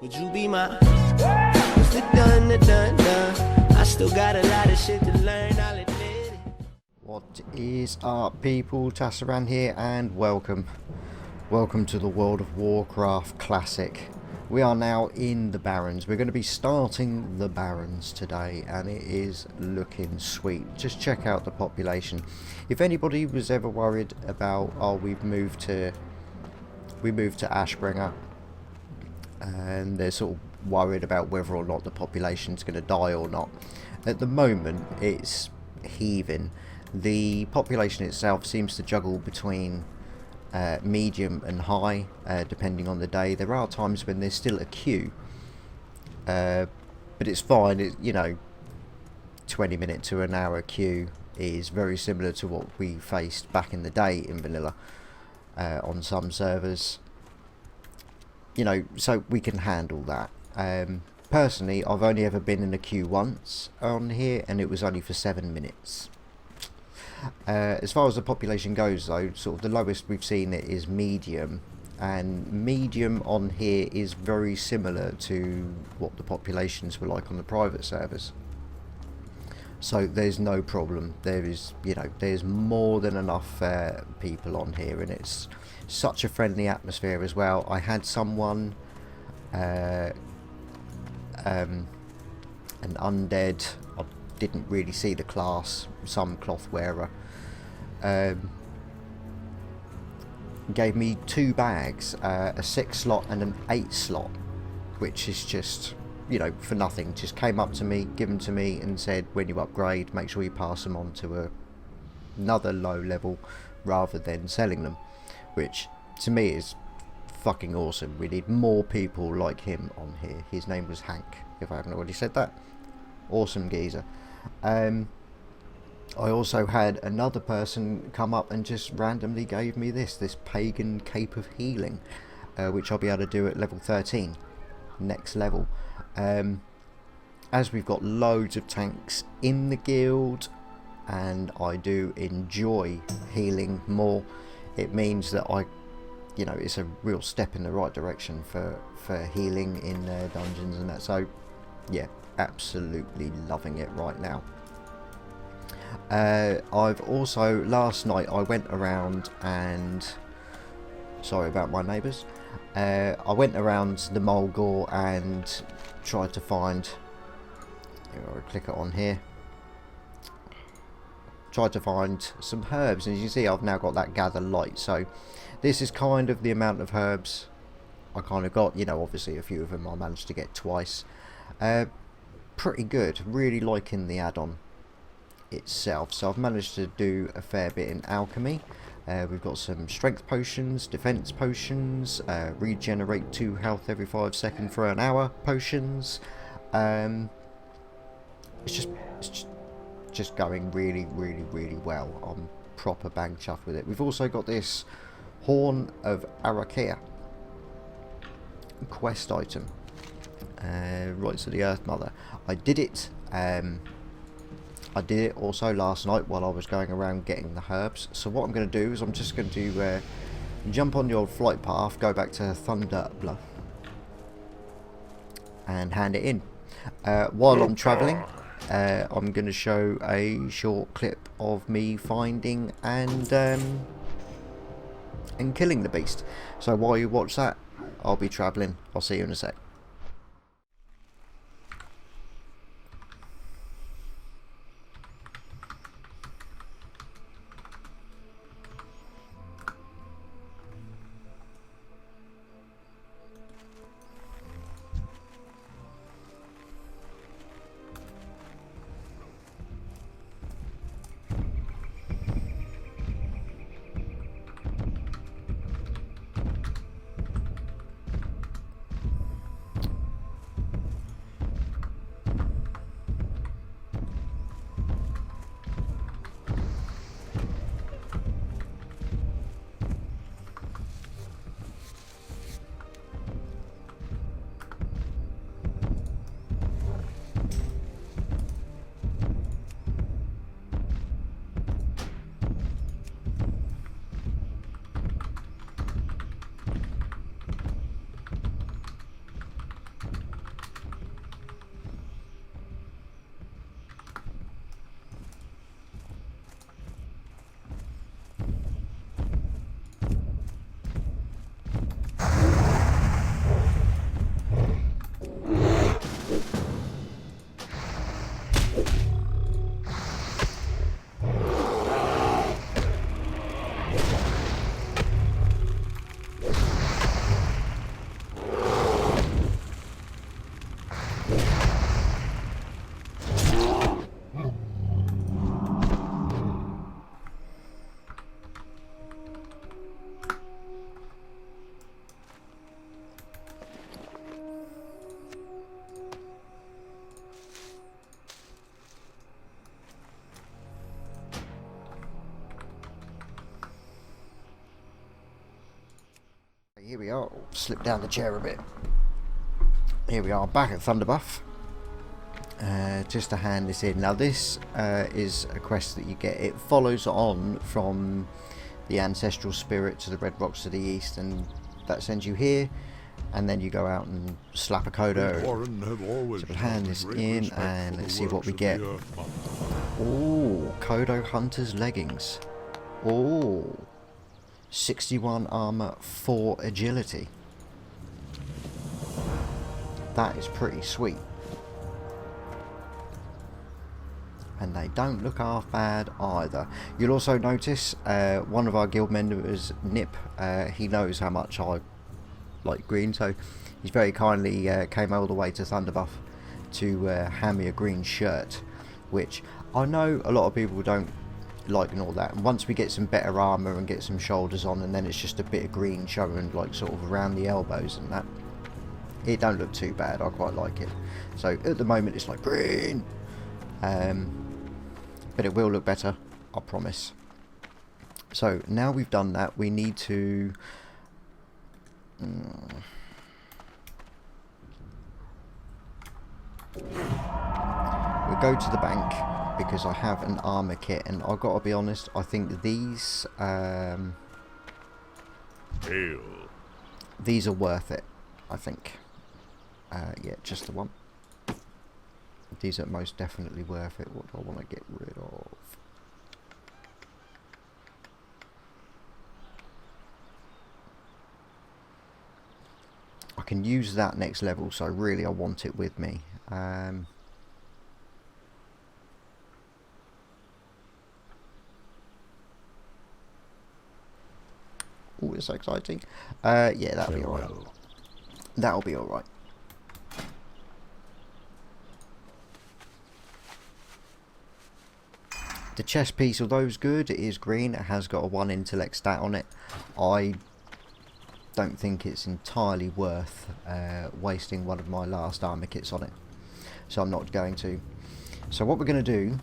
Would you be my? What's the done? I still got a lot of shit to learn, I'll admit it. What is up, people? Tasaran here, and welcome to the World of Warcraft Classic. We are now in the barrens. We're going to be starting the barrens today, and it is looking sweet. Just check out the population. If anybody was ever worried about, oh, we moved to Ashbringer, and they're sort of worried about whether or not the population's going to die or not, at the moment it's heaving. The population itself seems to juggle between medium and high, depending on the day. There are times when there's still a queue, but it's fine. You know, 20-minute to an hour queue is very similar to what we faced back in the day in vanilla on some servers. You know, so we can handle that. Personally, I've only ever been in a queue once on here, and it was only for 7 minutes. As far as the population goes, though, sort of the lowest we've seen it is medium, and medium on here is very similar to what the populations were like on the private servers. So there's no problem. There is, you know, there's more than enough people on here, and it's such a friendly atmosphere as well. I had someone, an undead, I didn't really see the class, some cloth wearer, gave me 2 bags, a 6 slot and an 8 slot, which is just, you know, for nothing. Just came up to me, given to me, and said, when you upgrade, make sure you pass them on to another low level rather than selling them, which to me is fucking awesome. We need more people like him on here. His name was Hank, if I haven't already said that. Awesome geezer. I also had another person come up and just randomly gave me this pagan cape of healing, which I'll be able to do at level 13, next level. As we've got loads of tanks in the guild, and I do enjoy healing more, it means that you know, it's a real step in the right direction for healing in dungeons and that. So yeah, absolutely loving it right now. I've also, last night I went around and, sorry about my neighbours, I went around the Mulgore and tried to find, I'll click it on here, tried to find some herbs, and as you see I've now got that gather light. So this is kind of the amount of herbs I kind of got. You know, obviously a few of them I managed to get twice. Pretty good, really liking the add-on itself. So I've managed to do a fair bit in alchemy. We've got some strength potions, defense potions, regenerate 2 health every 5 seconds for an hour potions. It's just going really well. I'm proper bang chuffed with it. We've also got this Horn of Arakea quest item, Rights of the Earth Mother. I did it also last night while I was going around getting the herbs. So what I'm going to do is I'm just going to jump on the old flight path, go back to Thunder Bluff, and hand it in. While I'm travelling, I'm going to show a short clip of me finding and killing the beast. So while you watch that, I'll be travelling. I'll see you in a sec. here we are. Slip down the chair a bit. Here we are, back at Thunderbuff. Just to hand this in. Now this is a quest that you get. It follows on from the Ancestral Spirit to the Red Rocks to the east, and that sends you here. And then you go out and slap a Kodo. So we'll hand this in and let's see what we get. Oh, Kodo Hunter's Leggings. Oh, 61 armor, 4 agility. That is pretty sweet. And they don't look half bad either. You'll also notice one of our guild members, Nip, he knows how much I like green, so he's very kindly came all the way to Thunderbuff to hand me a green shirt, which I know a lot of people don't like and all that. And once we get some better armor and get some shoulders on, and then it's just a bit of green showing like sort of around the elbows and that, it don't look too bad. I quite like it. So at the moment it's like green, but it will look better, I promise. So now we've done that, we need to we'll go to the bank because I have an armor kit, and I've got to be honest, I think these are worth it. I think yeah, just the one. These are most definitely worth it. What do I want to get rid of? I can use that next level, so really I want it with me. Oh, it's so exciting. Yeah, that'll be alright. That'll be alright. The chest piece, although it's good, it is green. It has got a 1 intellect stat on it. I don't think it's entirely worth wasting one of my last armor kits on it, so I'm not going to. So what we're going to do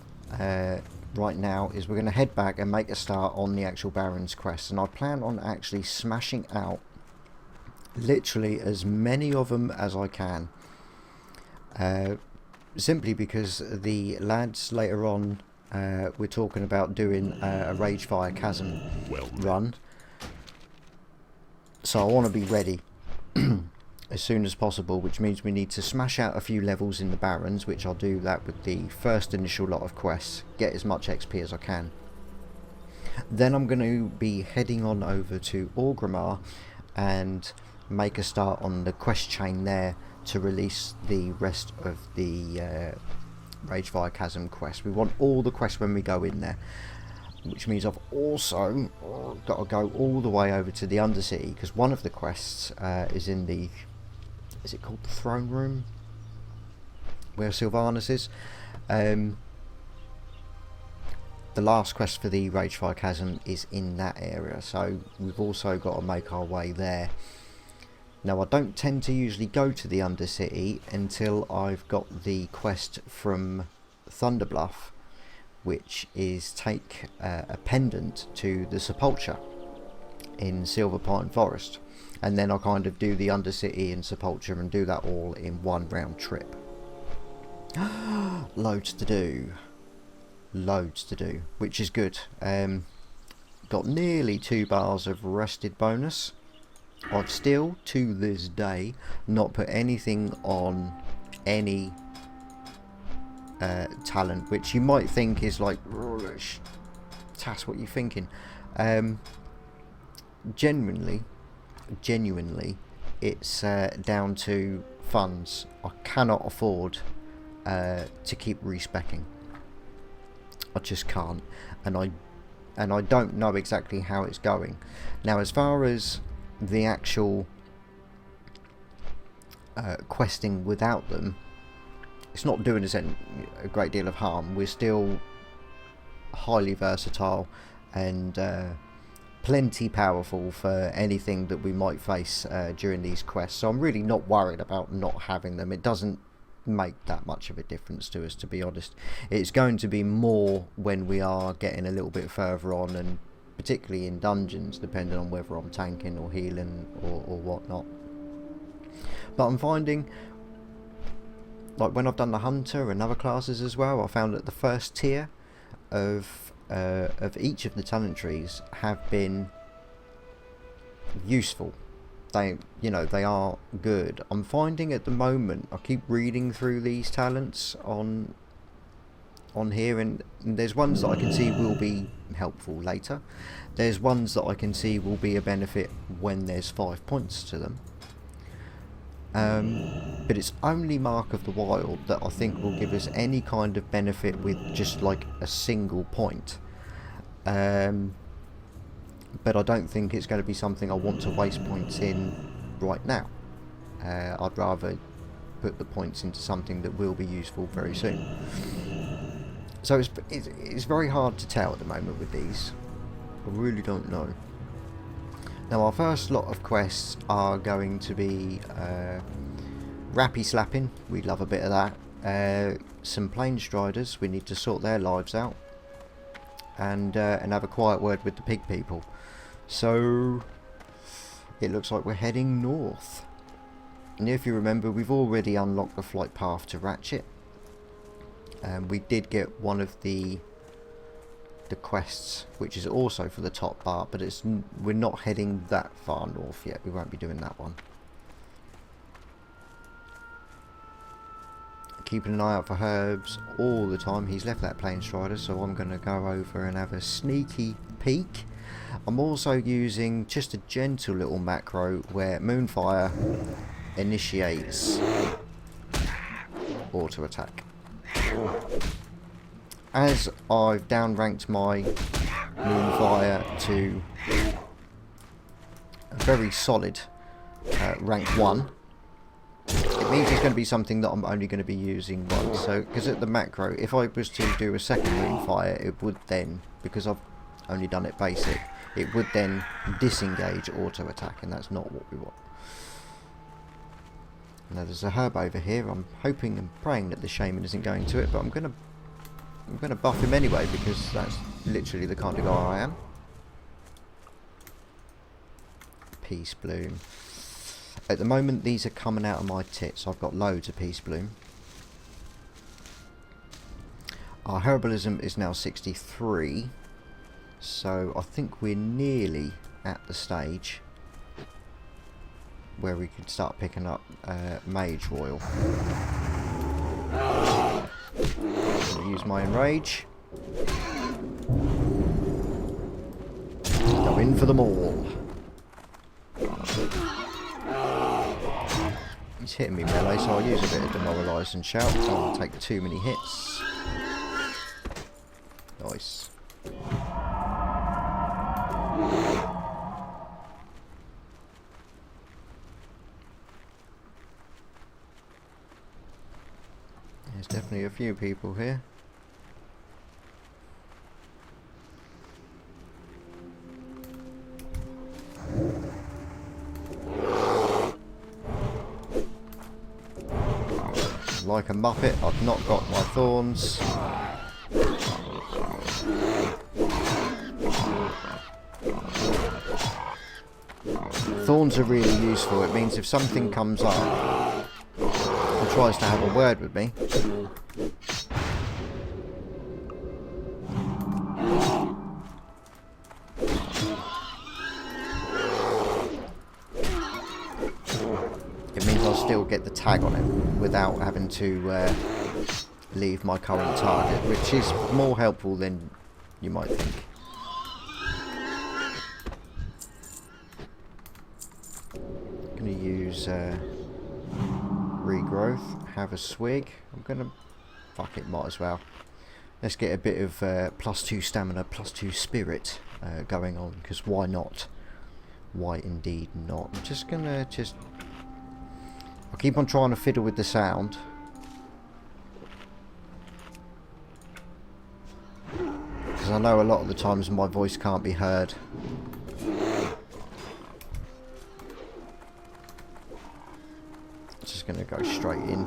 right now is we're going to head back and make a start on the actual Barrens quest, and I plan on actually smashing out literally as many of them as I can, simply because the lads later on we're talking about doing a Ragefire Chasm run, so I want to be ready as soon as possible, which means we need to smash out a few levels in the Barrens, which I'll do that with the first initial lot of quests, get as much XP as I can. Then I'm going to be heading on over to Orgrimmar and make a start on the quest chain there to release the rest of the Ragefire Chasm quest. We want all the quests when we go in there, which means I've also got to go all the way over to the Undercity, because one of the quests is in the, is it called the Throne Room, where Sylvanas is. The last quest for the Ragefire Chasm is in that area, so we've also got to make our way there. Now I don't tend to usually go to the Undercity until I've got the quest from Thunderbluff, which is take a pendant to the Sepulchre in Silver Pine Forest, and then I'll kind of do the Undercity and Sepulchre and do that all in one round trip. Loads to do, which is good. Got nearly 2 bars of rested bonus. I've still to this day not put anything on any talent, which you might think is like, Tass, what are you thinking? Genuinely it's down to funds. I cannot afford to keep respecking. I just can't, and I don't know exactly how it's going. Now, as far as the actual questing without them, it's not doing us a great deal of harm. We're still highly versatile and plenty powerful for anything that we might face during these quests, so I'm really not worried about not having them. It doesn't make that much of a difference to us, to be honest. It's going to be more when we are getting a little bit further on and particularly in dungeons, depending on whether I'm tanking or healing or whatnot. But I'm finding, like when I've done the hunter and other classes as well, I found that the first tier of each of the talent trees have been useful. They, you know, they are good. I'm finding at the moment, I keep reading through these talents on here, and there's ones that I can see will be helpful later. There's ones that I can see will be a benefit when there's 5 points to them. But it's only Mark of the Wild that I think will give us any kind of benefit with just like a single point. But I don't think it's going to be something I want to waste points in right now. I'd rather put the points into something that will be useful very soon. So it's very hard to tell at the moment with these. I really don't know. Now our first lot of quests are going to be rappy slapping. We love a bit of that. Some plain striders. We need to sort their lives out. And have a quiet word with the pig people. So it looks like we're heading north. And if you remember, we've already unlocked the flight path to Ratchet. We did get one of the quests, which is also for the top bar, but we're not heading that far north yet. We won't be doing that one. Keeping an eye out for herbs all the time. He's left that plain strider, so I'm going to go over and have a sneaky peek. I'm also using just a gentle little macro where Moonfire initiates auto attack. As I've downranked my Moonfire to a very solid rank 1, it means it's going to be something that I'm only going to be using once. So, because at the macro, if I was to do a second Moonfire, it would then, because I've only done it basic, it would then disengage auto attack, and that's not what we want. Now there's a herb over here. I'm hoping and praying that the shaman isn't going to it, but I'm gonna buff him anyway, because that's literally the kind of guy I am. Peace Bloom. At the moment these are coming out of my tits. I've got loads of Peace Bloom. Our herbalism is now 63, so I think we're nearly at the stage where we could start picking up Mage Royal. I'm going to use my Enrage. Go in for them all. He's hitting me melee, so I'll use a bit of Demoralise and Shout, so I don't take too many hits. Nice. There's definitely a few people here. Like a muppet, I've not got my thorns. Thorns are really useful. It means if something comes up and tries to have a word with me, it means I'll still get the tag on it without having to leave my current target, which is more helpful than you might think. I'm going to use regrowth, have a swig. I'm going to, fuck it, might as well. Let's get a bit of +2 stamina, +2 spirit going on, because why not? Why indeed not? I'm just going to I'll keep on trying to fiddle with the sound. Because I know a lot of the times my voice can't be heard. Just going to go straight in.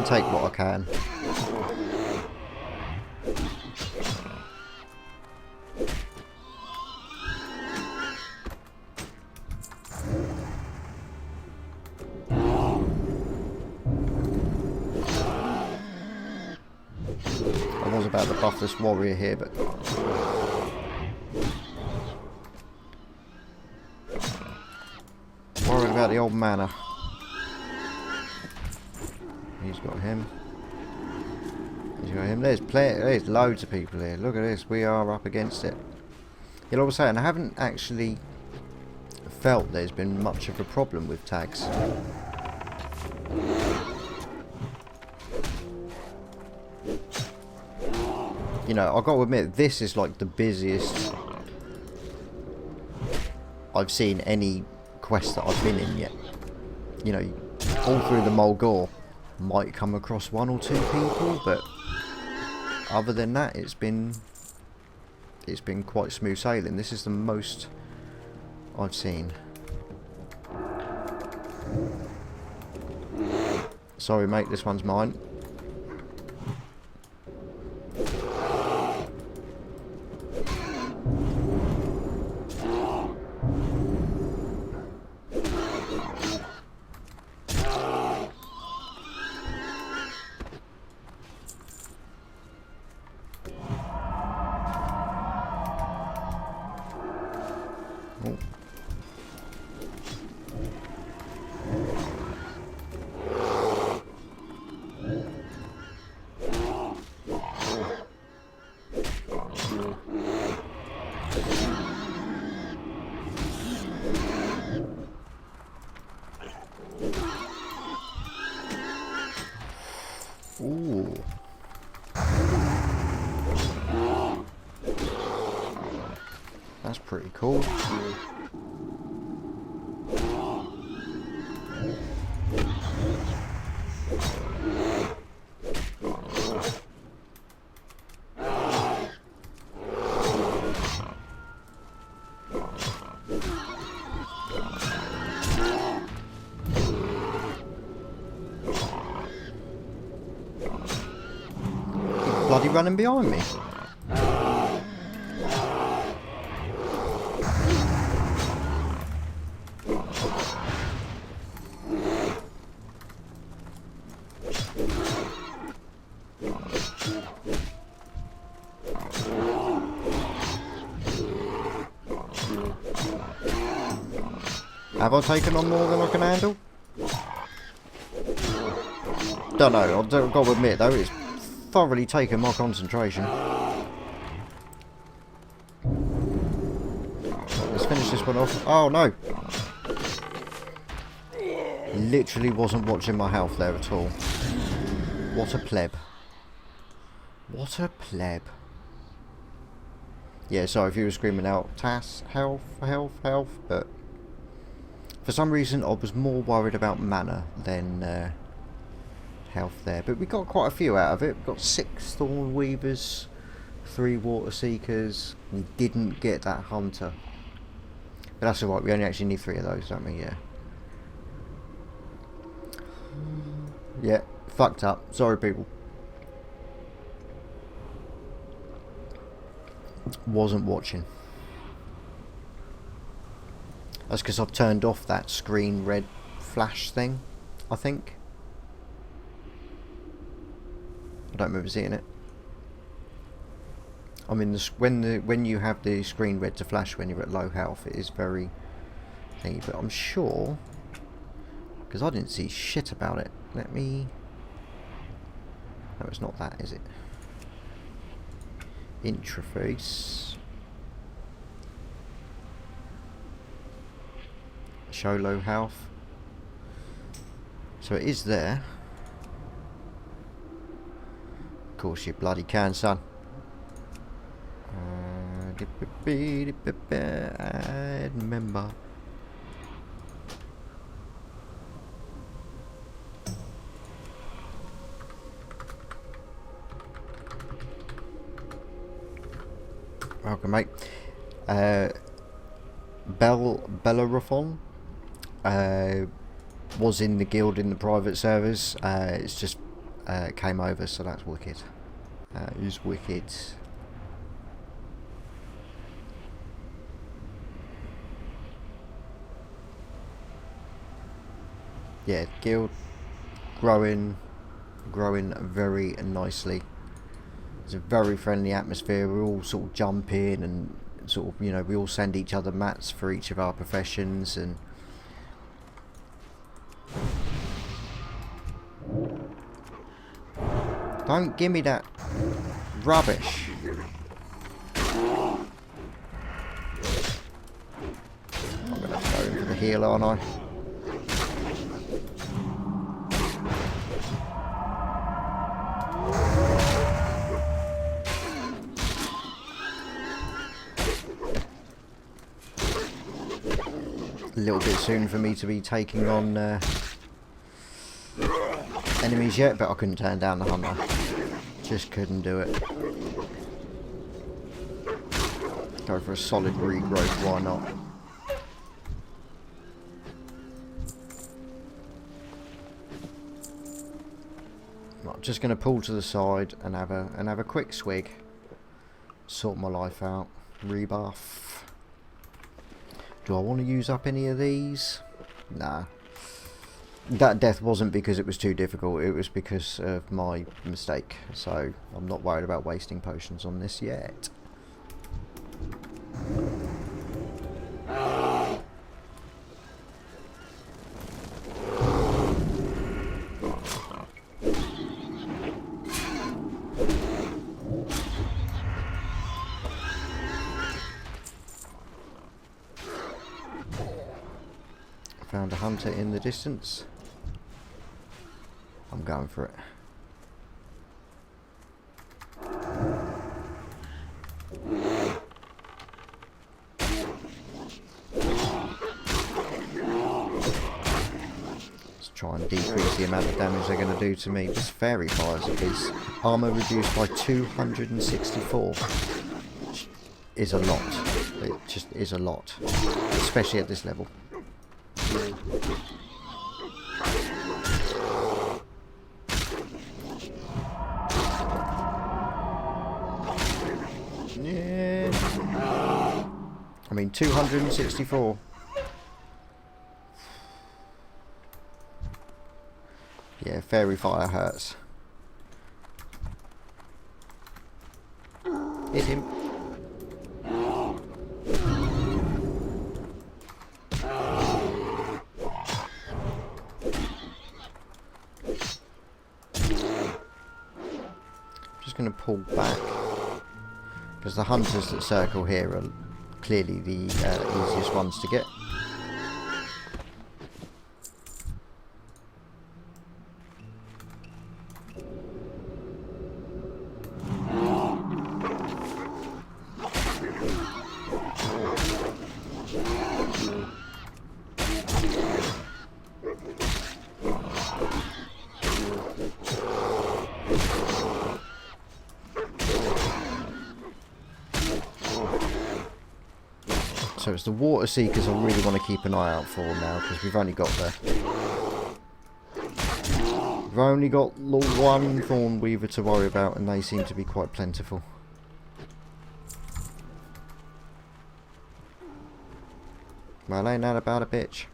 take what I can. I was about to buff this warrior here, but worried about the old mana. He's got him. He's got him. There's loads of people here. Look at this. We are up against it. You know what I'm saying? I haven't actually felt there's been much of a problem with tags. You know, I've got to admit, this is like the busiest I've seen any quest that I've been in yet. You know, all through the Mulgore, might come across one or two people, but other than that, it's been quite smooth sailing. This is the most I've seen. Sorry, mate, this one's mine. Ooh. That's pretty cool. Bloody running behind me. Have I taken on more than I can handle? Don't know, I've got to admit though, it's thoroughly taken my concentration. Let's finish this one off. Oh no! Literally wasn't watching my health there at all. What a pleb. What a pleb. Yeah, sorry if you were screaming out, Tas, health, health, health, but for some reason I was more worried about mana than health there. But we got quite a few out of it. We got 6 Thorn Weavers, 3 Water Seekers. We didn't get that Hunter. But that's alright, we only actually need 3 of those, don't we? Yeah. Yeah, fucked up. Sorry people. Wasn't watching. That's because I've turned off that screen red flash thing, I think. I don't remember seeing it. I mean, when you have the screen red to flash when you're at low health, it is very thingy. But I'm sure, because I didn't see shit about it. Let me. No, it's not that, is it? Interface. Show low health. So it is there. Of course you bloody can, son. Add member. Welcome, mate. Bellerophon was in the guild in the private servers. It's just came over, so that's wicked. That is wicked. Yeah, guild growing very nicely. It's a very friendly atmosphere. We all sort of jump in and sort of, you know, we all send each other mats for each of our professions, and don't give me that rubbish. I'm gonna have to go in for the heal, aren't I? A little bit soon for me to be taking on enemies yet, but I couldn't turn down the hunter. Just couldn't do it. Go for a solid regrowth, why not? Right, just going to pull to the side and have a quick swig. Sort my life out. Rebuff. Do I want to use up any of these? Nah. That death wasn't because it was too difficult, it was because of my mistake. So I'm not worried about wasting potions on this yet. Found a hunter in the distance. I'm going for it. Let's try and decrease the amount of damage they're going to do to me. This fairy fires of his armor reduced by 264. Which is a lot. It just is a lot, especially at this level. Yeah. I mean, 264. Yeah, fairy fire hurts. Hit him. Going to pull back because the hunters that circle here are clearly the easiest ones to get. So it's the water seekers I really want to keep an eye out for now, because we've only got the one thorn weaver to worry about, and they seem to be quite plentiful. Well, ain't that about a bitch?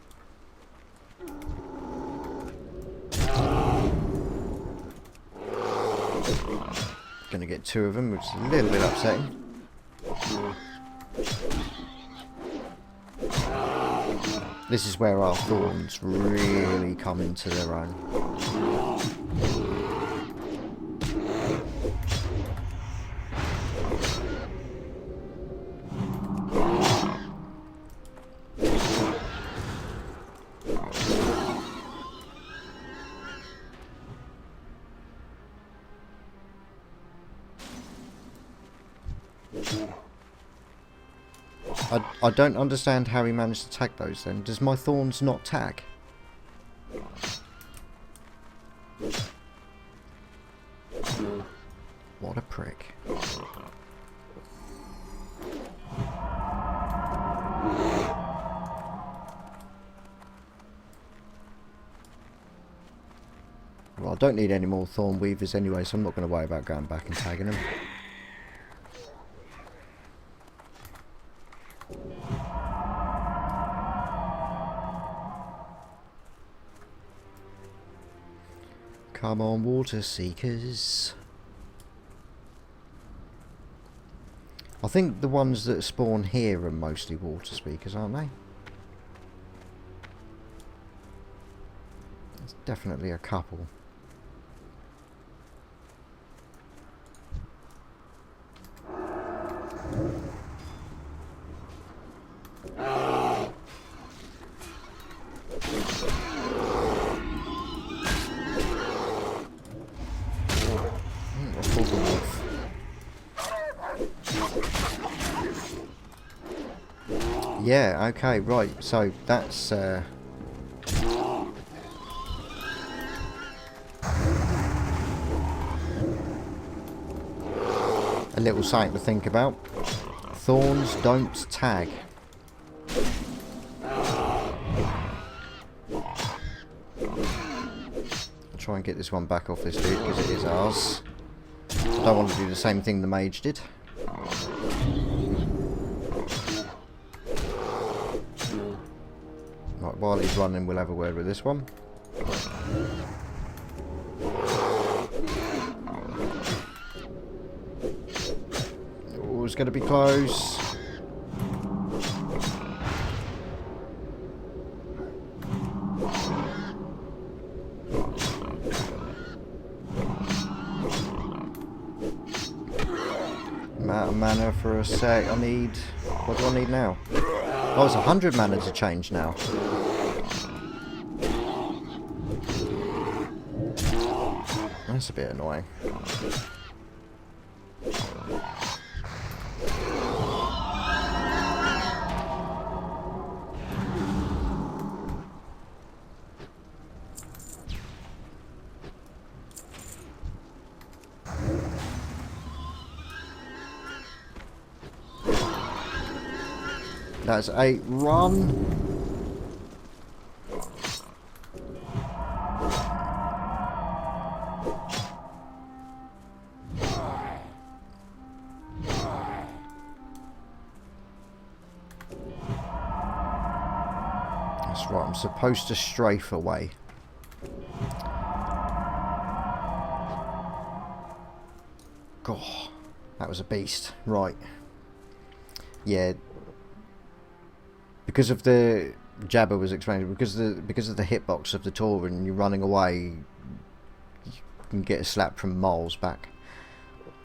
Gonna get two of them, which is a little bit upsetting. This is where our thorns really come into their own. I don't understand how he managed to tag those then. Does my thorns not tag? What a prick. I don't need any more thorn weavers anyway, so I'm not going to worry about going back and tagging them. Come on, water seekers. I think the ones that spawn here are mostly water speakers, aren't they? There's definitely a couple. Yeah, okay, right, so that's a little something to think about. Thorns don't tag. I'll try and get this one back off this dude because it is ours. I don't want to do the same thing the mage did. Right, while he's running, we'll have a word with this one. Oh, it's going to be close. I'm out of mana for a sec. I need... what do I need now? Oh, it's 100 mana to change now. That's a bit annoying. That's 8. Run. That's right, I'm supposed to strafe away. God, that was a beast. Right. Yeah. Because of the Jabba was explaining, because of the hitbox of the Tauren, you're running away, you can get a slap from miles back.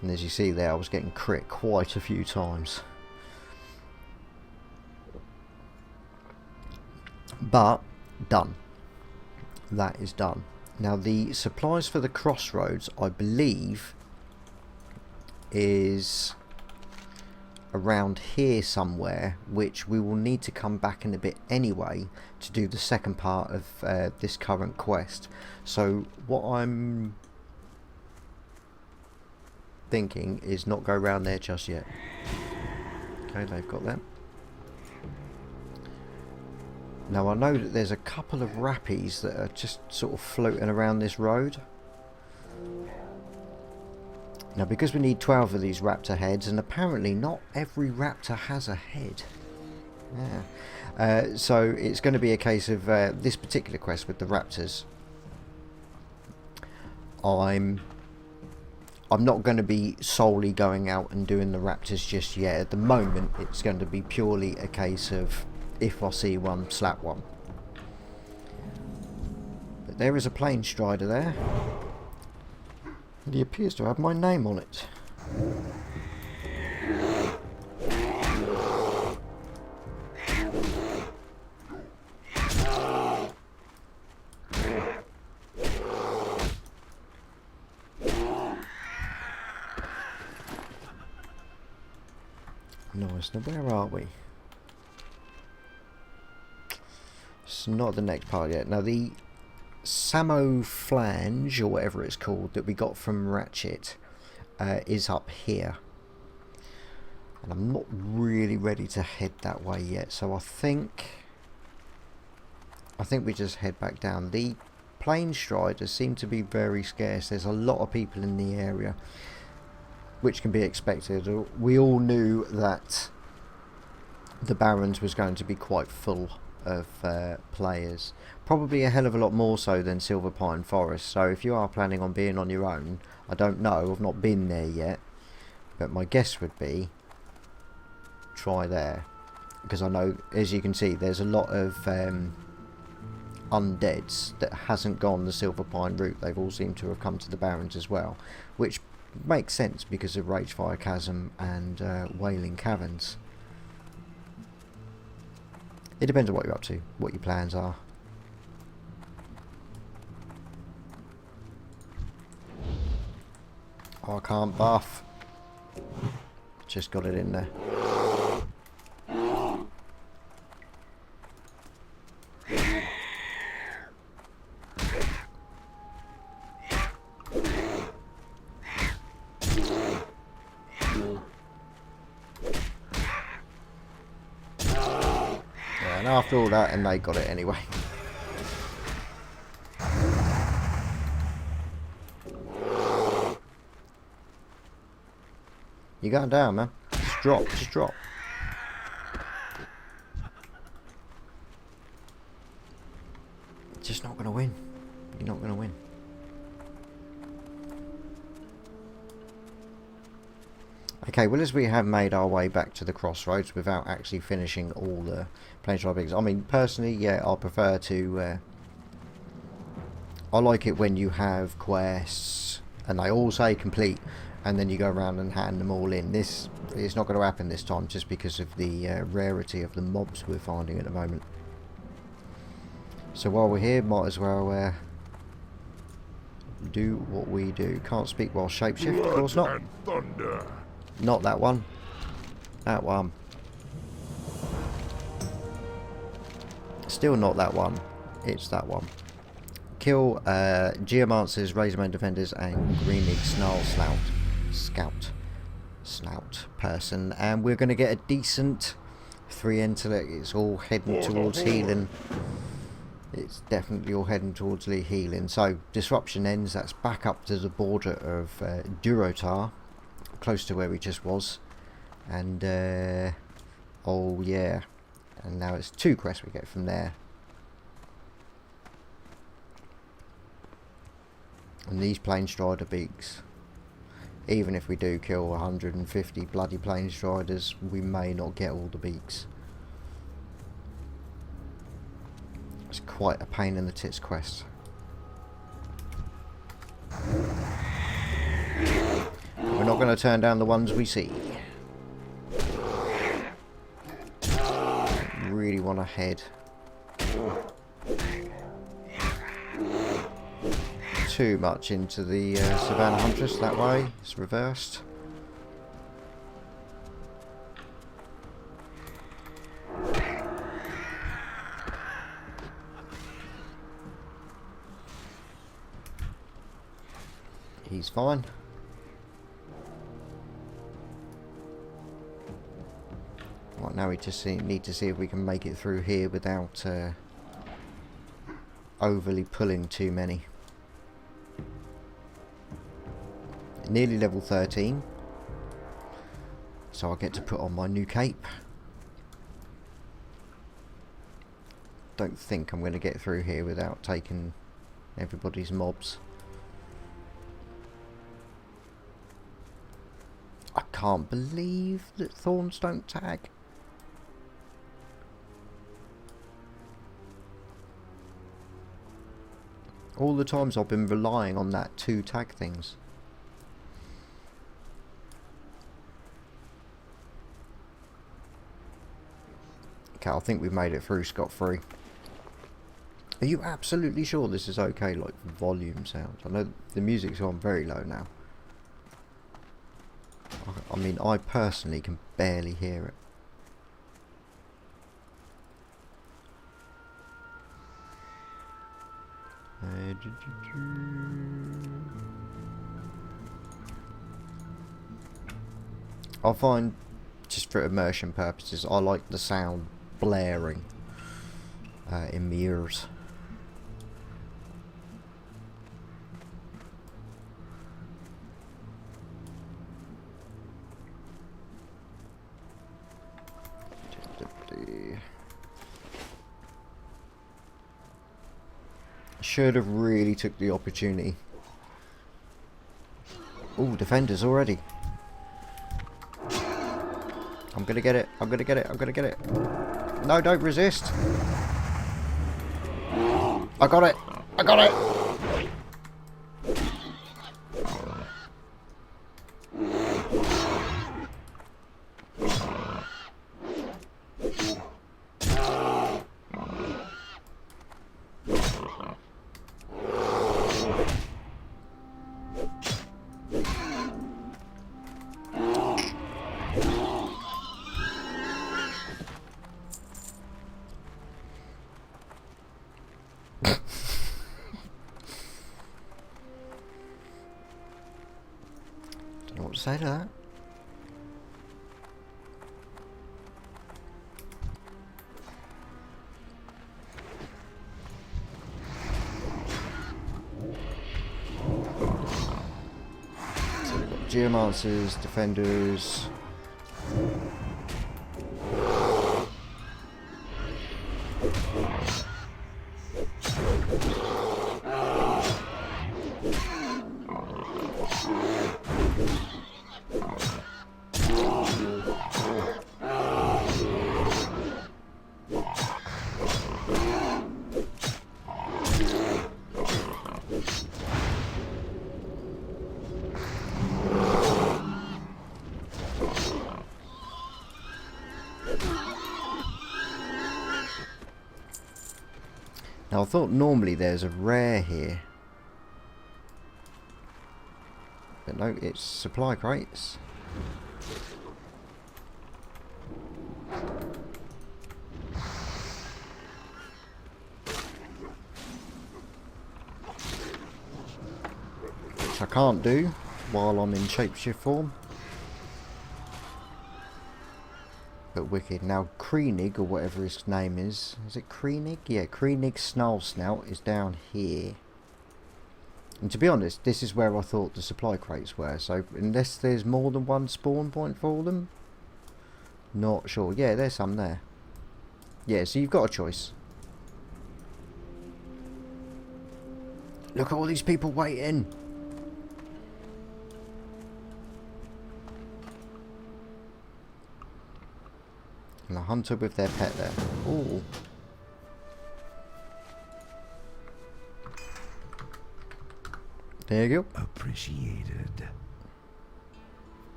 And as you see there, I was getting crit quite a few times. But done. That is done. Now the supplies for the crossroads, I believe, is around here somewhere, which we will need to come back in a bit anyway to do the second part of this current quest. So what I'm thinking is not go around there just yet. Okay, they've got that. Now I know that there's a couple of rappies that are just sort of floating around this road. Now because we need 12 of these raptor heads, and apparently not every raptor has a head. Yeah. So it's going to be a case of this particular quest with the raptors. I'm not going to be solely going out and doing the raptors just yet. At the moment it's going to be purely a case of if I see one, slap one. But there is a plain strider there. And he appears to have my name on it. Nice. Now where are we? It's not the next part yet. Now the Samo flange, or whatever it's called, that we got from Ratchet is up here, and I'm not really ready to head that way yet, so I think we just head back down. The Plain striders seem to be very scarce. There's a lot of people in the area, which can be expected. We all knew that the barrens was going to be quite full of players, probably a hell of a lot more so than Silver Pine Forest. So if you are planning on being on your own, I don't know, I've not been there yet, but my guess would be try there, because I know, as you can see, there's a lot of undeads that hasn't gone the Silver Pine route. They've all seemed to have come to the barrens as well, which makes sense because of Ragefire Chasm and Wailing Caverns. It depends on what you're up to, what your plans are. Oh, I can't buff. Just got it in there. And after all that, and they got it anyway. You're going down, man. Just drop, just drop. Just not going to win. You're not going to win. Okay, well, as we have made our way back to the crossroads without actually finishing all the planeswalker bigs, I mean, personally, yeah, I prefer to... I like it when you have quests and they all say complete, and then you go around and hand them all in. This is not going to happen this time, just because of the rarity of the mobs we're finding at the moment. So while we're here, might as well do what we do. Can't speak while shapeshift, of course not. Not that one. That one. Still not that one. It's that one. Kill Geomancers, Razormane Defenders, and Greenig Snarl Snout person, and we're going to get a decent 3 intellect. It's all heading towards healing. It's definitely all heading towards healing. So disruption ends. That's back up to the border of Durotar, close to where he just was, and oh yeah, and now it's 2 quests we get from there. And these Planestrider beaks, even if we do kill 150 bloody Planestriders, we may not get all the beaks. It's quite a pain in the tits quest. We're not going to turn down the ones we see. Really want to head too much into the Savannah Huntress that way. It's reversed. He's fine. Right, now we just need to see if we can make it through here without overly pulling too many. Nearly level 13, so I get to put on my new cape. Don't think I'm going to get through here without taking everybody's mobs. I can't believe that thorns don't tag. All the times I've been relying on that to tag things. Okay, I think we've made it through scot-free. Are you absolutely sure this is okay, like volume sounds? I know the music's on very low now. I mean, I personally can barely hear it. I find, just for immersion purposes, I like the sound blaring in my ears. should have really took the opportunity. Oh, defenders already. I'm gonna get it. I'm gonna get it. I'm gonna get it. No, don't resist. I got it. I got it. What to say to that? So we've got geomancers, defenders. Now I thought normally there's a rare here, but no, it's supply crates. Which I can't do while I'm in shapeshift form. But wicked. Now Kreenig, or whatever his name is it Kreenig? Yeah, Kreenig Snarl Snout is down here. And to be honest, this is where I thought the supply crates were, so unless there's more than one spawn point for them, not sure. Yeah, there's some there. Yeah, so you've got a choice. Look at all these people waiting. And a hunter with their pet there. Ooh. There you go. Appreciated.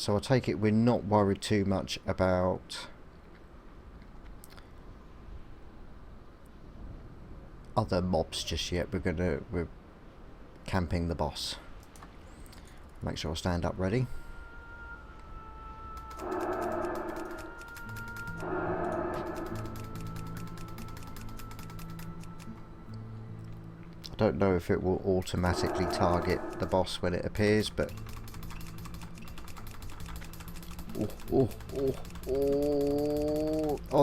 So I take it we're not worried too much about other mobs just yet. We're camping the boss. Make sure I stand up ready. I don't know if it will automatically target the boss when it appears, but oh,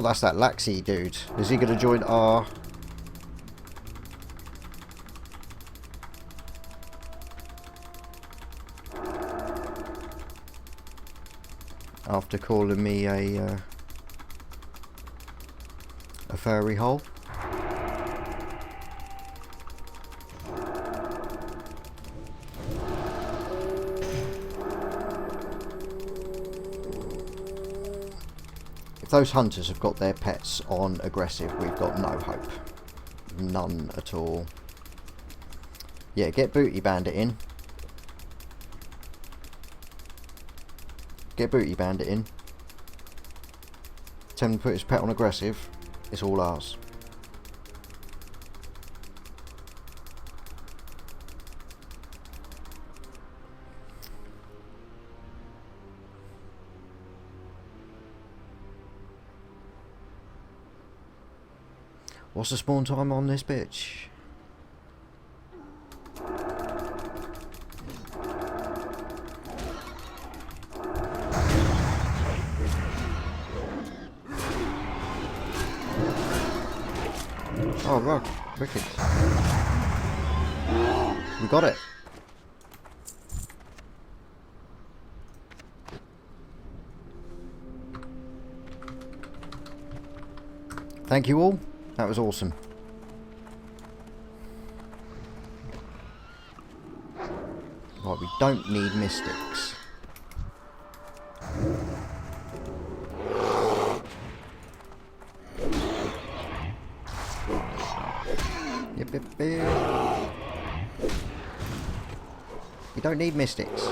that's that Laxi dude. Is he going to join our... After calling me a furry hole? If those hunters have got their pets on aggressive, we've got no hope. None at all. Yeah, get Booty Bandit in. Get Booty Bandit in. Tell him to put his pet on aggressive. It's all ours. What's the spawn time on this bitch? Oh, right. Wicked. We got it. Thank you all. That was awesome. Right, we don't need mystics. Yep, yep, yep. We don't need mystics.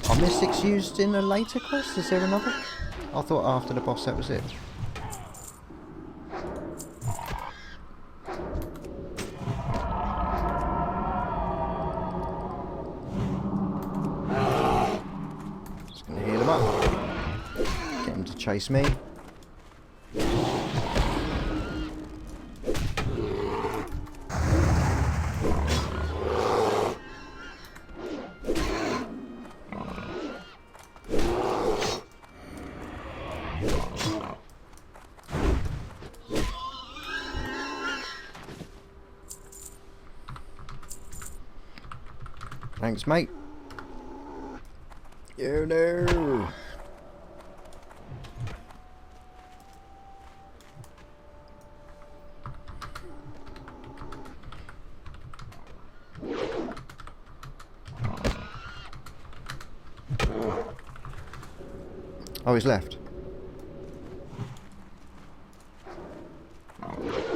Are mystics used in a later quest? Is there another? I thought after the boss that was it. Just gonna heal him up. Get him to chase me. Thanks, mate. Oh no. Oh, he's left.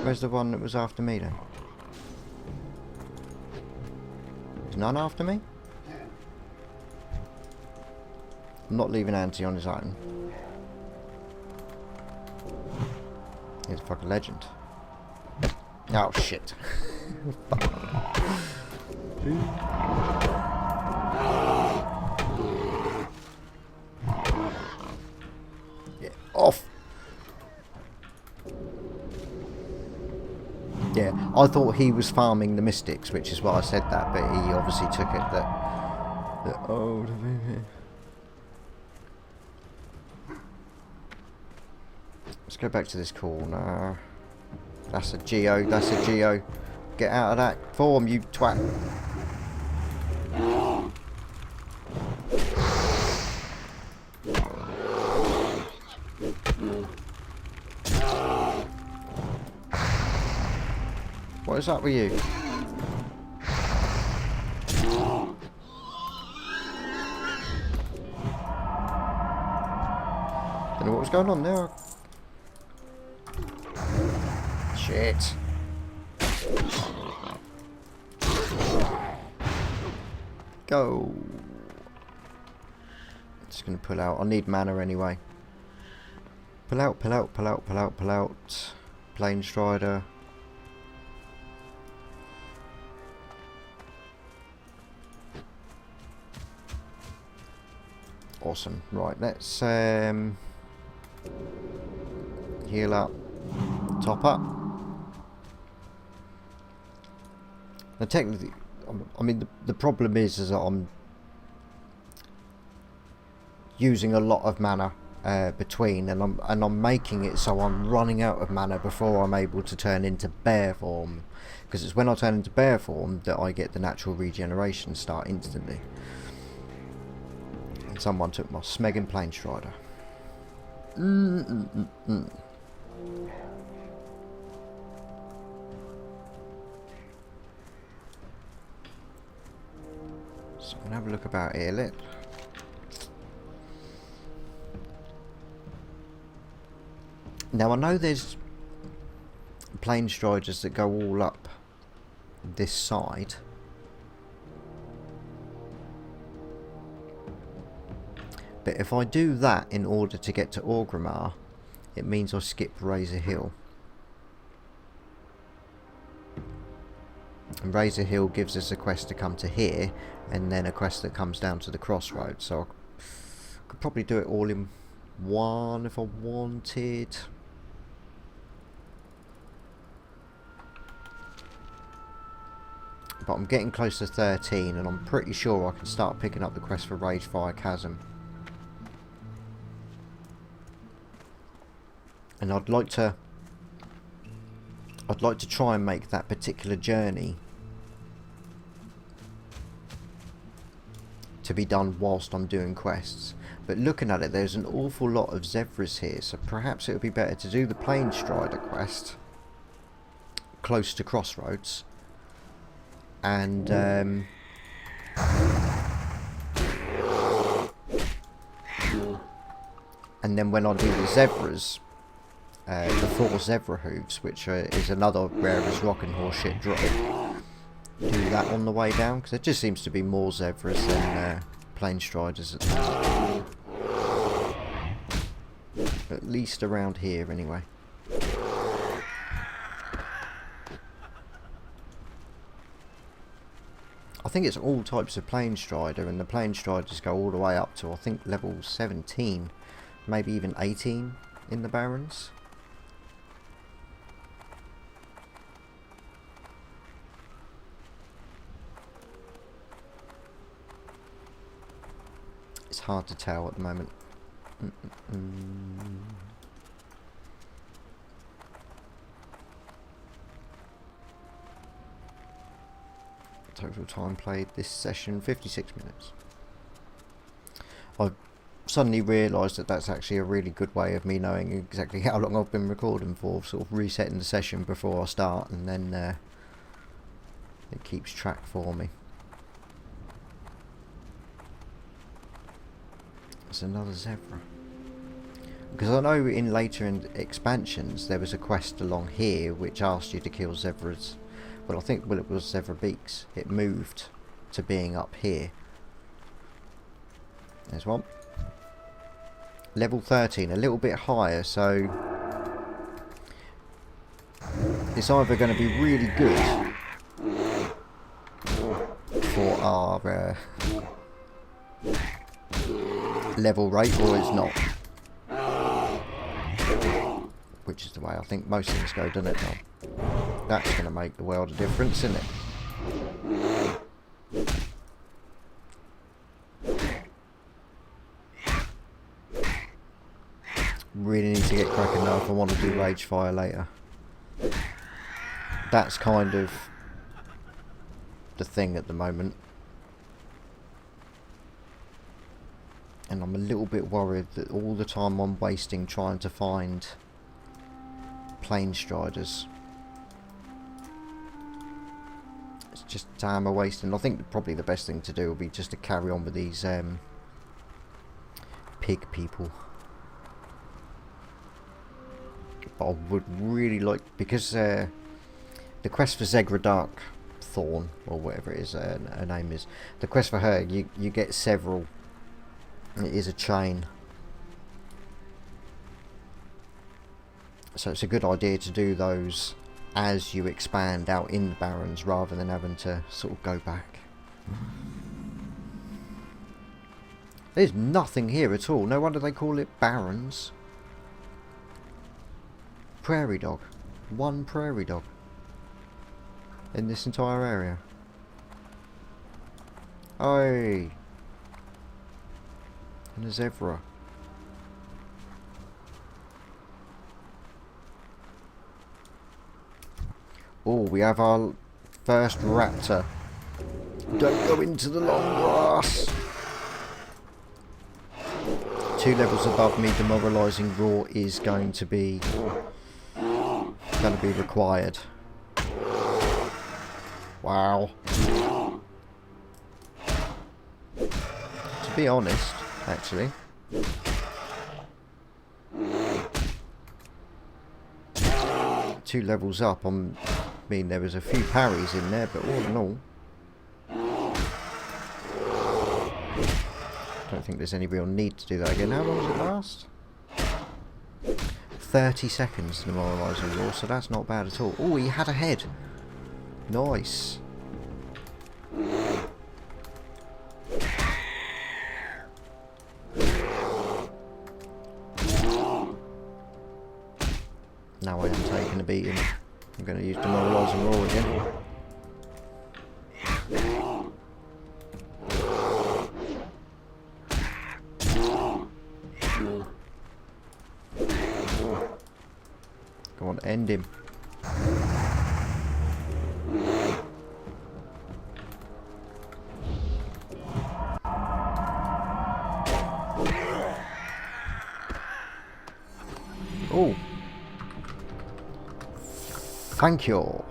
Where's the one that was after me then? There's none after me? I'm not leaving Anti on his own. He's a fucking legend. Oh shit. Yeah, off. Yeah, I thought he was farming the mystics, which is why I said that, but he obviously took it that oh, let's go back to this corner. That's a geo, that's a geo. Get out of that form, you twat. What is up with you? Don't know what was going on there. Shit. Go. Just gonna pull out. I need mana anyway. Pull out, pull out, pull out, pull out, pull out. Plane Strider. Awesome. Right, let's heal up. Top up. Now technically, I mean the problem is that I'm using a lot of mana between, and I'm making it so I'm running out of mana before I'm able to turn into bear form, because it's when I turn into bear form that I get the natural regeneration start instantly. And someone took my Smegging Plane Strider. So I'm gonna have a look about here. Now I know there's Plane Striders that go all up this side. But if I do that in order to get to Orgrimmar, it means I skip Razor Hill. And Razor Hill gives us a quest to come to here, and then a quest that comes down to the crossroads. So I could probably do it all in one if I wanted. But I'm getting close to 13, and I'm pretty sure I can start picking up the quest for Ragefire Chasm. And I'd like to try and make that particular journey to be done whilst I'm doing quests. But looking at it, there's an awful lot of zebras here, so perhaps it would be better to do the Plain Strider quest close to Crossroads, and then when I do the zebras, the 4 zebra hooves, which is another rare as rock and horse shit drop, do that on the way down, because there just seems to be more zebras than Plain Striders at least around here anyway. I think it's all types of Plain Strider, and the Plain Striders go all the way up to, I think, level 17, maybe even 18 in the barrens. It's hard to tell at the moment. Total time played this session, 56 minutes. I've suddenly realised that that's actually a really good way of me knowing exactly how long I've been recording for, sort of resetting the session before I start, and then it keeps track for me. There's another zebra. Because I know in later expansions there was a quest along here which asked you to kill zebras. Well, I think it was zebra beaks. It moved to being up here. There's one. Level 13, a little bit higher, so it's either going to be really good for our level rate, or it's not. Which is the way I think most things go, doesn't it? That's going to make the world of difference, isn't it? Really need to get cracking now if I want to do Ragefire later. That's kind of the thing at the moment. And I'm a little bit worried that all the time I'm wasting trying to find Plain Striders, it's just time I'm wasting. I think probably the best thing to do will be just to carry on with these pig people. But I would really like, because the quest for Zegra Dark Thorn, or whatever it is her name is, the quest for her, you get several. It is a chain. So it's a good idea to do those as you expand out in the barrens, rather than having to sort of go back. There's nothing here at all. No wonder they call it barrens. Prairie dog. One prairie dog in this entire area. Oi! And a zebra. Oh, we have our first raptor. Don't go into the long grass. 2 levels above me, demoralising roar is going to be required. Wow. To be honest, actually, two levels up, I mean, there was a few parries in there, but all in all, I don't think there's any real need to do that again. How long does it last? 30 seconds, the demoralising roar, so that's not bad at all. Oh, he had a head. Nice. Now I am taking a beating. I'm going to use demoralising roar again. End him. Oh. Thank you.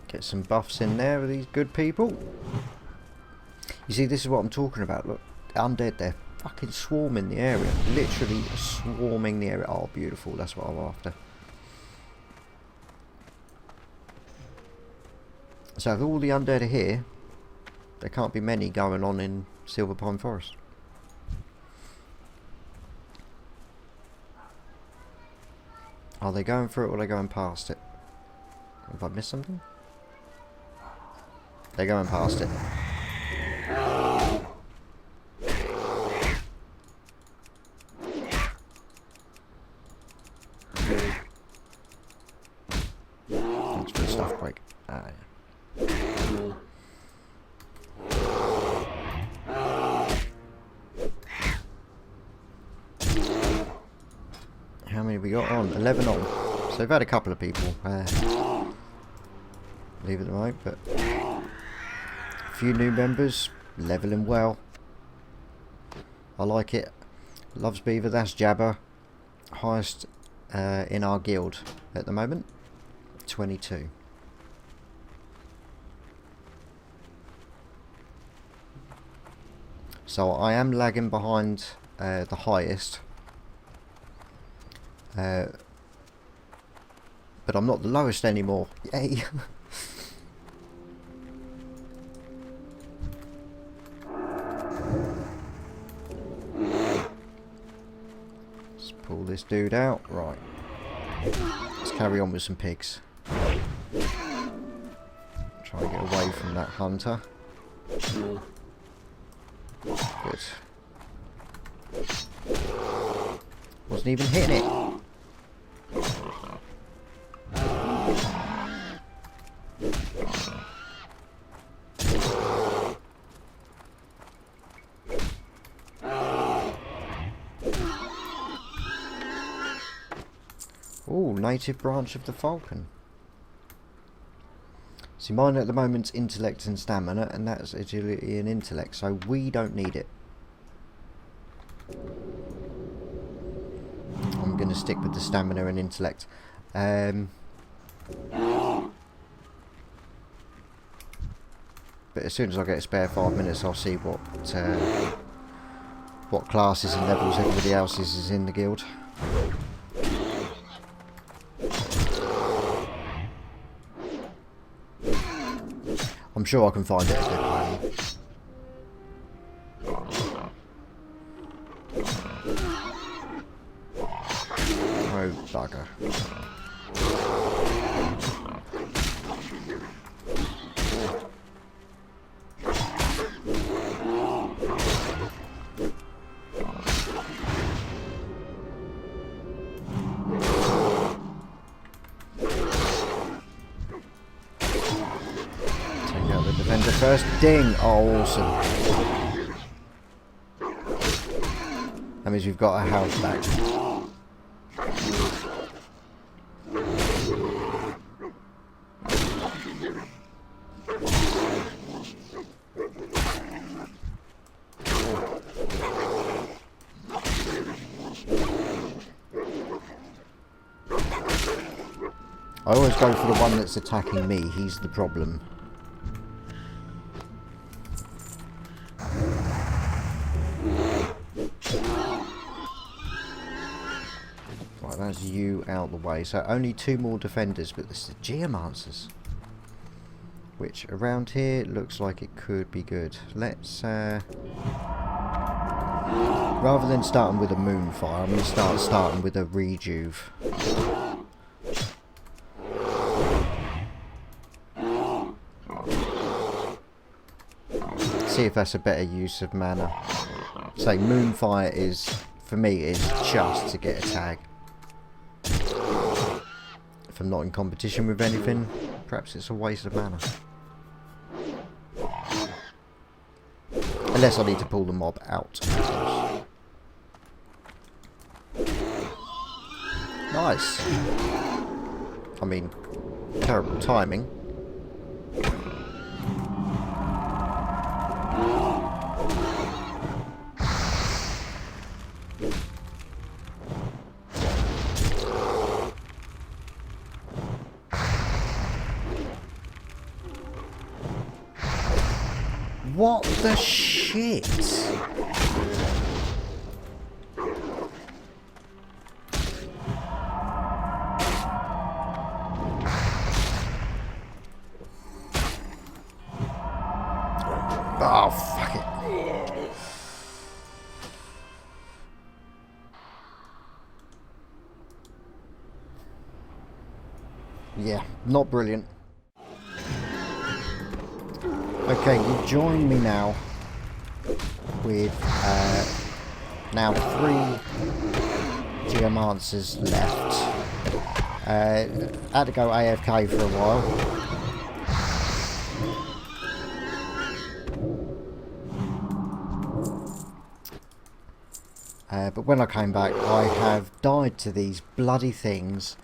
Get some buffs in there with these good people. You see, this is what I'm talking about. Look, undead, they're fucking swarming the area. Literally swarming the area. Oh, beautiful. That's what I'm after. So if all the undead are here, there can't be many going on in Silver Pine Forest. Are they going through it or are they going past it? Have I missed something? They're going past it. Thanks for the stuff break. Ah, yeah. How many have we got on? 11 on. So we've had a couple of people leave at the moment, but a few new members, leveling well. I like it. Loves Beaver, that's Jabba. Highest in our guild at the moment, 22. So I am lagging behind the highest. But I'm not the lowest anymore. Yay! Let's pull this dude out. Right. Let's carry on with some pigs. Try and get away from that hunter. Good. Wasn't even hitting it. Oh, native branch of the falcon. See, mine at the moment's intellect and stamina, and that's agility and intellect, so we don't need it. I'm going to stick with the stamina and intellect. But as soon as I get a spare 5 minutes, I'll see what classes and levels everybody else is in the guild. I'm sure I can find it a good way. Oh, bugger. Defender first. Ding! Oh, awesome. That means we've got our health back. I always go for the one that's attacking me. He's the problem. That's you out the way. So only 2 more defenders, but this is the Geomancers, which around here looks like it could be good. Let's rather than starting with a Moonfire, I'm going to starting with a Rejuve. See if that's a better use of mana. Say Moonfire is, for me, is just to get a tag. If I'm not in competition with anything, perhaps it's a waste of mana. Unless I need to pull the mob out. Nice. I mean, terrible timing. What the shit? Oh, fuck it. Yeah, not brilliant. Okay, you join me now with now 3 geomancers left. Had to go AFK for a while. But when I came back, I have died to these bloody things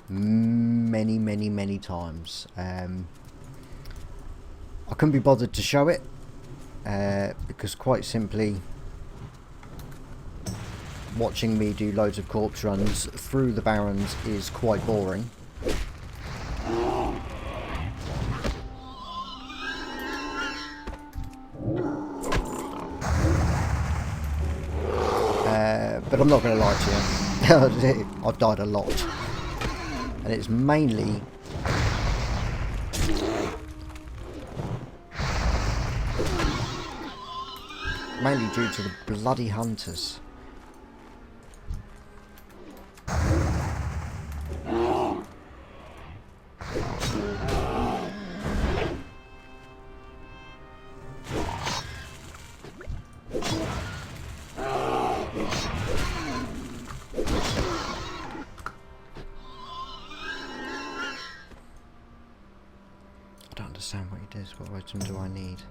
many times. I couldn't be bothered to show it because quite simply watching me do loads of corpse runs through the barrens is quite boring. But I'm not going to lie to you, I've died a lot, and it's mainly due to the bloody hunters. I don't understand what he does. What item do I need?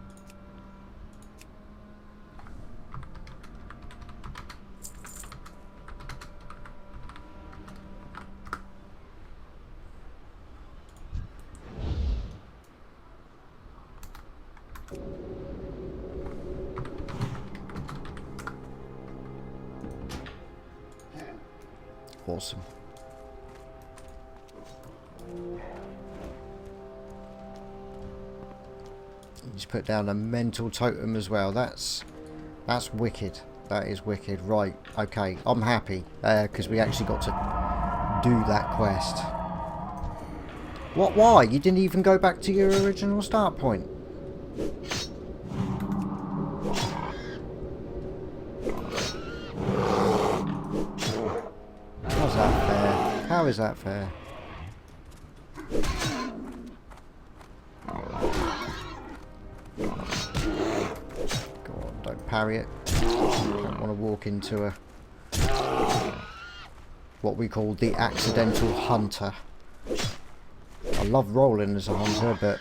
Awesome. Just put down a mental totem as well. That's wicked. That is wicked. Right. Okay. I'm happy because we actually got to do that quest. What? Why? You didn't even go back to your original start point? How's that fair? How is that fair? Go on, don't parry it. Don't want to walk into a what we call the accidental hunter. I love rolling as a hunter, but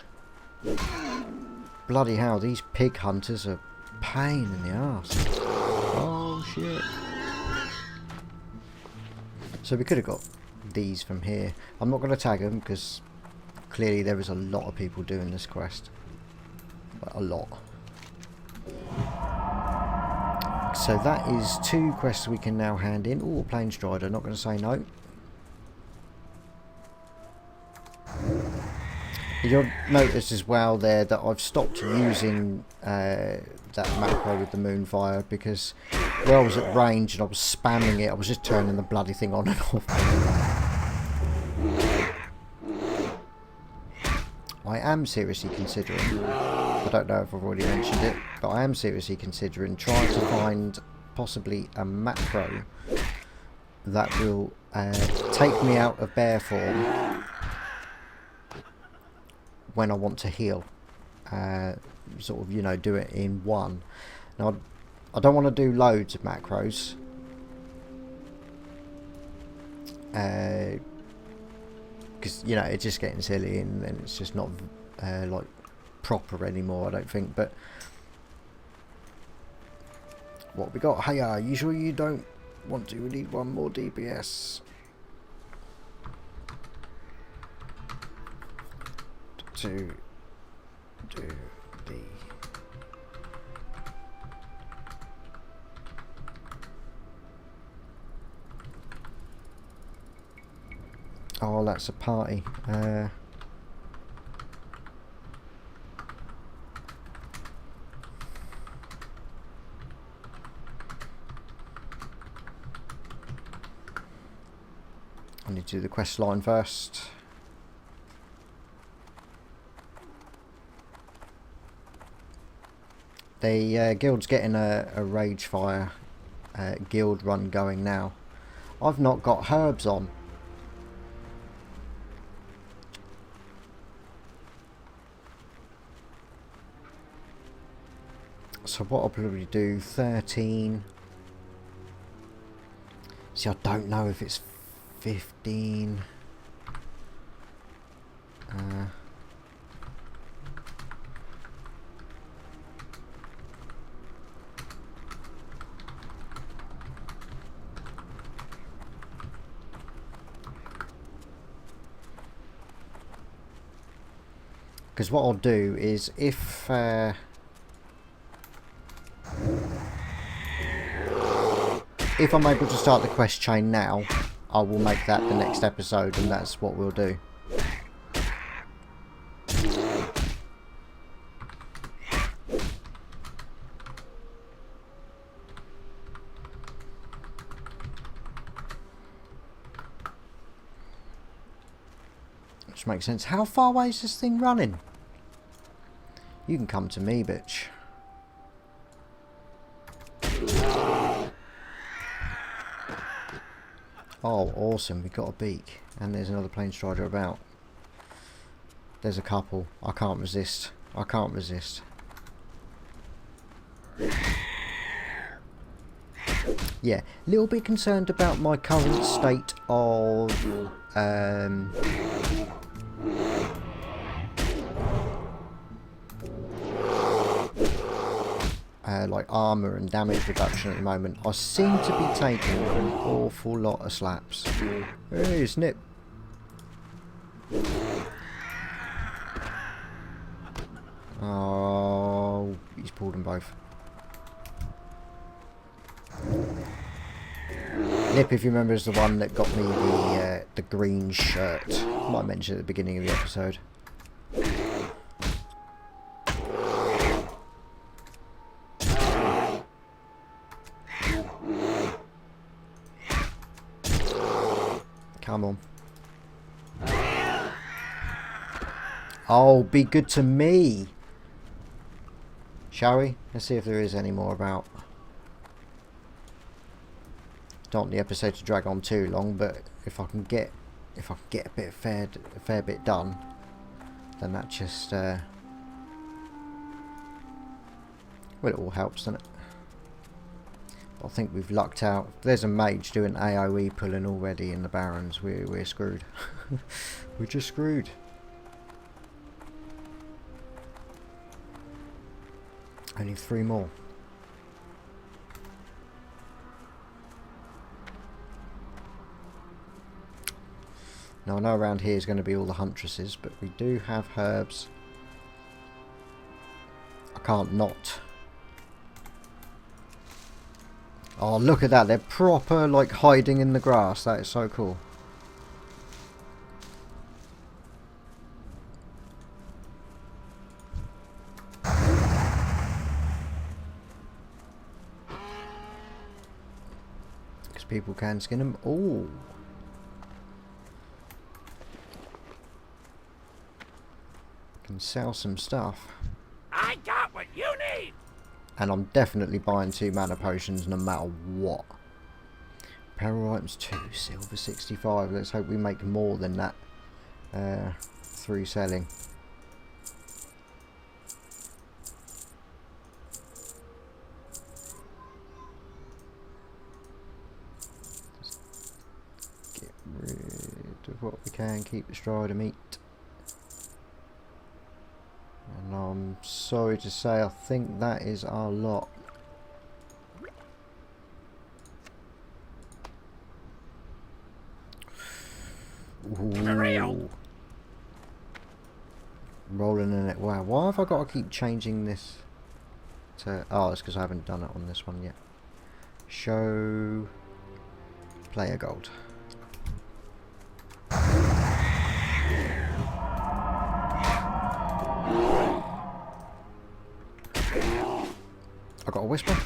bloody hell, these pig hunters are a pain in the arse. Oh shit. So we could have got these from here. I'm not going to tag them because clearly there is a lot of people doing this quest. A lot. So that is 2 quests we can now hand in. Oh, Plain Strider, not going to say no. You'll notice as well there that I've stopped using that macro with the Moonfire because where I was at range and I was spamming it, I was just turning the bloody thing on and off. I am seriously considering, I don't know if I've already mentioned it, but I am seriously considering trying to find possibly a macro that will take me out of bear form when I want to heal. Sort of, you know, do it in one. Now, I don't want to do loads of macros. Because, you know, it's just getting silly and then it's just not like proper anymore, I don't think. But What we got? Hey, you sure you don't want to? We need one more DPS. To do the... Oh, that's a party. I need to do the quest line first. The guild's getting a Ragefire guild run going now. I've not got herbs on. So what I'll probably do, 13. See, I don't know if it's 15. Because what I'll do is if I'm able to start the quest chain now, I will make that the next episode, and that's what we'll do. Which makes sense. How far away is this thing running? You can come to me, bitch. Oh, awesome. We got a beak. And there's another plane strider about. There's a couple. I can't resist. I can't resist. Yeah, a little bit concerned about my current state of like armour and damage reduction at the moment. I seem to be taking an awful lot of slaps. Hey, snip. Oh, he's pulled them both. Nip, if you remember, is the one that got me the green shirt. I might mention at the beginning of the episode. Come on. Oh, be good to me. Shall we? Let's see if there is any more about. Don't want the episode to drag on too long, but if I can get a fair bit done, then that just well, it all helps, doesn't it? I think we've lucked out. There's a mage doing AoE pulling already in the barrens. We're screwed. We're just screwed. Only 3 more. Now I know around here is going to be all the huntresses, but we do have herbs. I can't not. Oh, look at that. They're proper, like, hiding in the grass. That is so cool. Because people can skin them. Oh. Can sell some stuff. I got what you need. And I'm definitely buying 2 mana potions no matter what. Peril items 2, silver 65. Let's hope we make more than that through selling. Just get rid of what we can, keep the strider meat. And I'm sorry to say, I think that is our lot. real. Rolling in it. Wow, why have I got to keep changing this to... Oh, it's because I haven't done it on this one yet. Show player gold. I got a whisper.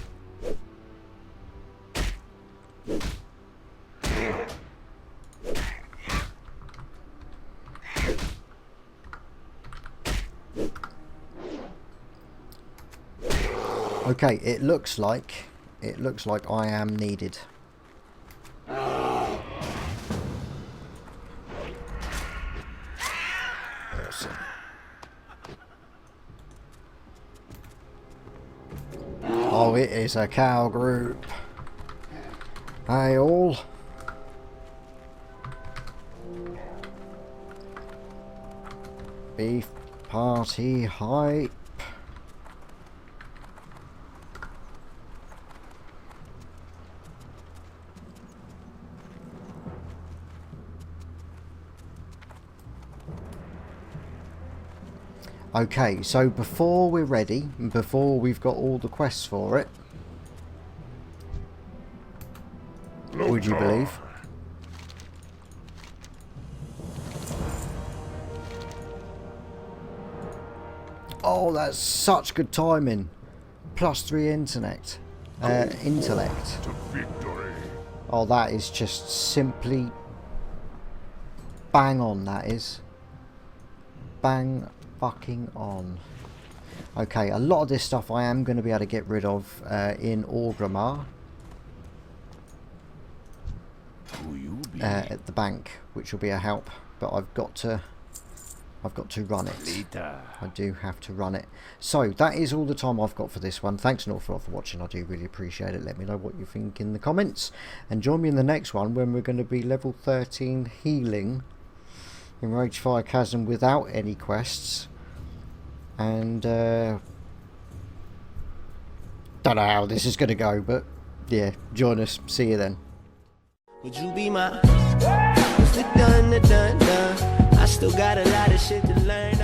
Okay, it looks like I am needed. Awesome. Oh, it is a cow group. Hey all. Beef party hype. Okay, so before we're ready, before we've got all the quests for it, would you believe? Oh, that's such good timing. +3 intellect. Intellect. Oh, that is just simply bang on, that is. Bang fucking on. Okay, a lot of this stuff I am going to be able to get rid of in Orgrimmar. At the bank, which will be a help, but I've got to run it. I do have to run it. So that is all the time I've got for this one. Thanks an awful lot for watching. I do really appreciate it. Let me know what you think in the comments, and join me in the next one when we're going to be level 13 healing in Ragefire Chasm without any quests, and don't know how this is going to go, but yeah, join us. See you then. Would you be my done? I still got a lot of shit to learn.